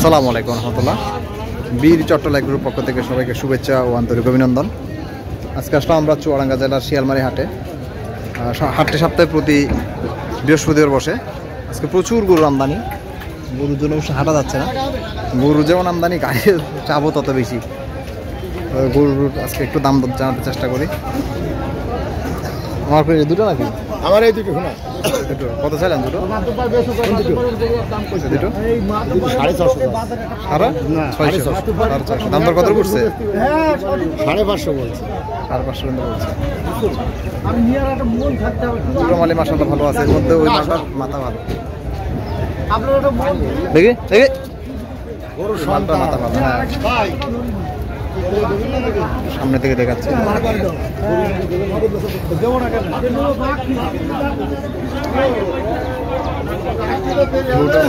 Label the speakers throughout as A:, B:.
A: আসসালামু আলাইকুম রহমতুল্লাহ। বীর চট্টলা গ্রুপ পক্ষ থেকে সবাইকে শুভেচ্ছা ও আন্তরিক অভিনন্দন। আজকে আসলাম আমরা চুয়াডাঙ্গা জেলার শিয়ালমারি হাটে। হাটটি সপ্তাহে প্রতি বৃহস্পতিবার বসে। আজকে প্রচুর গরুর আমদানি, গরুর জন্য অবশ্য হাঁটা যাচ্ছে না। গরু যেমন আমদানি, গাড়ির চাপও তত বেশি। গরুর আজকে একটু দাম জানাতে চেষ্টা করি। আমার দুটো নাকি?
B: আমার এই দুটো শোনা
A: দুটো কত চাইলেন? দুটো
B: দুটো
A: সাড়ে 600। দাম দর কত করছে?
B: 550 বলছে।
A: 550 বলছে। দুটো মালে মাশাআল্লাহ ভালো আছে। এর মধ্যে ওই মাথা ভালো। দেখি দেখি
B: গরুর
A: মাথা ভালো। হ্যাঁ, সামনে থেকে দেখাচ্ছে।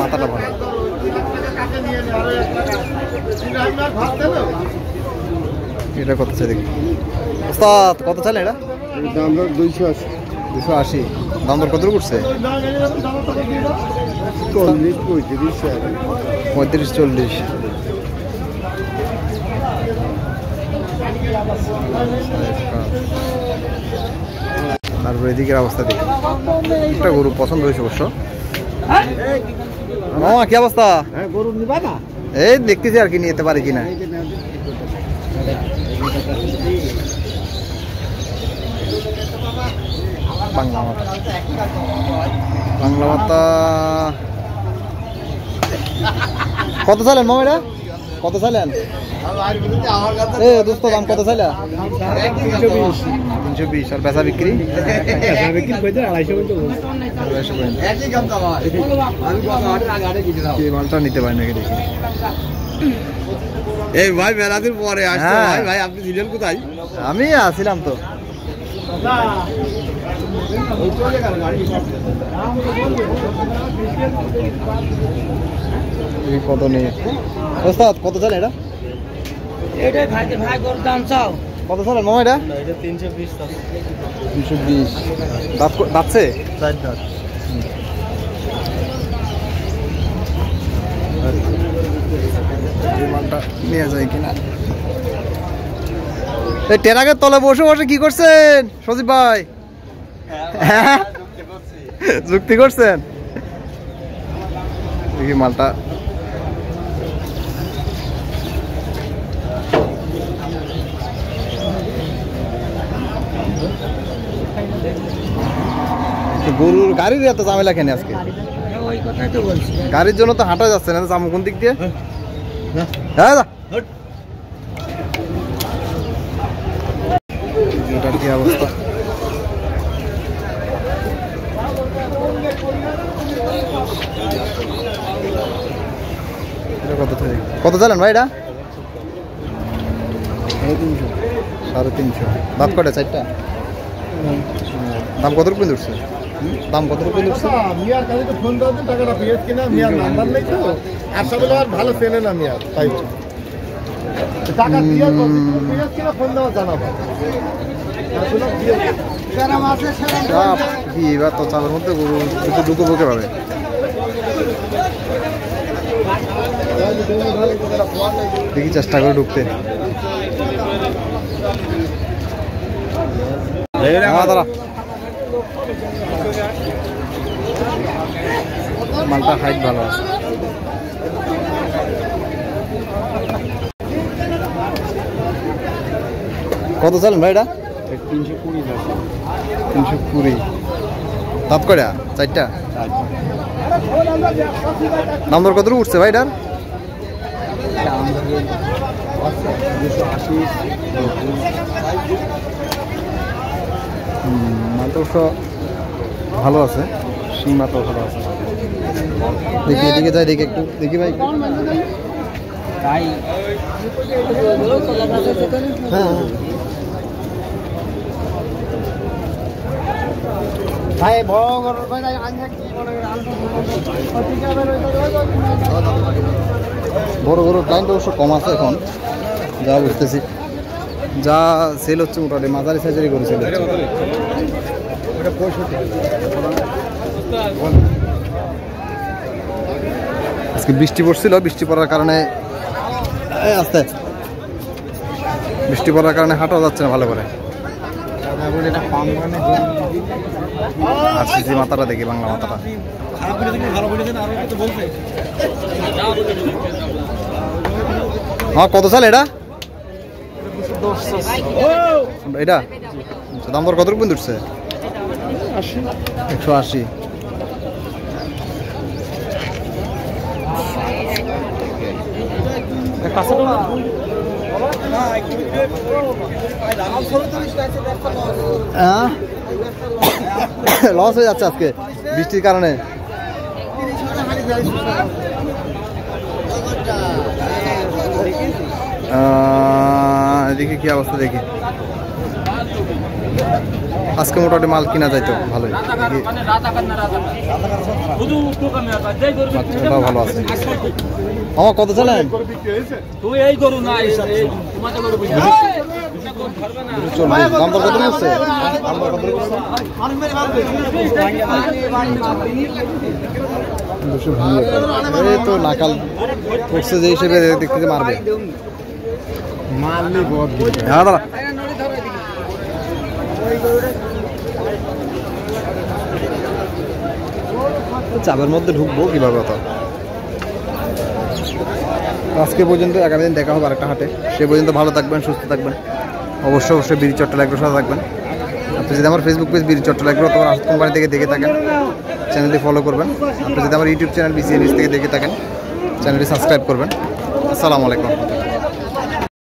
A: মাথাটা ভালো। এটা কত চাই দেখি ওস্তাদ? কত চাইলে এটা?
B: দাম 280।
A: 280। দাম দর কত করছে? 35-40। তারপরে এদিকের অবস্থা দেখি। একটা গরু পছন্দ হয়েছে অবশ্য। মামা কি অবস্থা?
B: গরু নিবা না?
A: এই দেখতেছি আর কি নিতে পারি কিনা। বাংলা মাতা কত চাইলেন মামা? এটা কত চাইলেন? এ দোস্ত দাম কত চাইলা? 320। আর বেচা বিক্রি? মালটা নিতে পারি নাকি দেখি।
B: এই ভাই মেলাদিন পরে আসছে। ভাই আপনি ছিলেন কোথায়?
A: আমি আসছিলাম তো। কত নেই ওস্তাদ? কত চাল এটা? কত চাল মামা এটা? 320। দাঁতছে? মালটা নিয়ে যায় কিনা। এই টেরাকের তলে বসে বসে কি করছেন সজীব ভাই? হ্যাঁ, যুক্তি করছেন দেখি মালটা। গরুর গাড়ির এত ঝামেলা কেন আজকে? গাড়ির জন্য তো হাঁটা যাচ্ছে না। যাবো কোন দিক দিয়ে? হ্যাঁ, এটার কি অবস্থা? কত চালেন ভাই এটা? 350। দাঁত কটা? 4টা। দাম কত রুপি উঠছে? দাম কত রুপি উঠছে?
B: মিয়ার কাছে তো ফোন দাও, টাকাটা পেয়ে কিনা মিয়ার নাম্বার নেই তো। আর সব আর ভালো চেনে না মিয়ার, তাই টাকা দিয়ে কিনা ফোন দেওয়া জানাবো।
A: এবার তো চালের মধ্যে গরু ঢুকে ঢুকে পাবে। দেখি চেষ্টা করে ঢুকতে। মালটা হাইট ভালো আছে। কত চালেন ভাই এটা? 320। দাঁত কয়টা? 4টা। দাম দর কত উঠছে ভাই এটার?
B: 280।
A: মালটা অবশ্য ভালো আছে, সীমাটাও ভালো আছে। দেখি এদিকে যাই, দেখি একটু দেখি ভাই। হ্যাঁ,
B: ভাই
A: বড় বড় ক্লায়েন্ট অবশ্য কম আছে এখন, যা বুঝতেছি। যা সেল হচ্ছে মোটামুটি মাঝারি সাইজেরই করে সেল হচ্ছে। আজকে বৃষ্টি পড়ছিল, বৃষ্টি পড়ার কারণে আস্তে বৃষ্টি পড়ার কারণে হাঁটাও যাচ্ছে না ভালো করে। আর সিজি মাথাটা দেখি, বাংলা মাথাটা হ্যাঁ। কত সাল এটা? এটা দাম দর কত রকম উঠছে? 180। লস হয়ে যাচ্ছে আজকে বৃষ্টির কারণে। এদিকে কি অবস্থা দেখি। আজকে মোটামুটি মাল কিনা যাইতো ভালোই, ভালো আছে। আমার কত চালেন? দাম দর কত হচ্ছে? এই তো নাকাল করছে যে হিসেবে দেখতে মারবে। হ্যাঁ দাদা, চাপের মধ্যে ঢুকবো কিভাবে? তো আজকে পর্যন্ত, আগামী দিন দেখা হবে আরেকটা হাটে। সে পর্যন্ত ভালো থাকবেন, সুস্থ থাকবেন। অবশ্যই বিডি চট্টলা এগ্রোর সাথে থাকবেন। আপনি যদি আমার Facebook page BD Chattala agro অথবা রাশিদ কোম্পানি থেকে দেখে থাকেন, চ্যানেলটি ফলো করবেন। আপনি যদি আমার ইউটিউব চ্যানেল বিসিএ নিউজ থেকে দেখে থাকেন, চ্যানেলটি সাবস্ক্রাইব করবেন। আসসালামু আলাইকুম।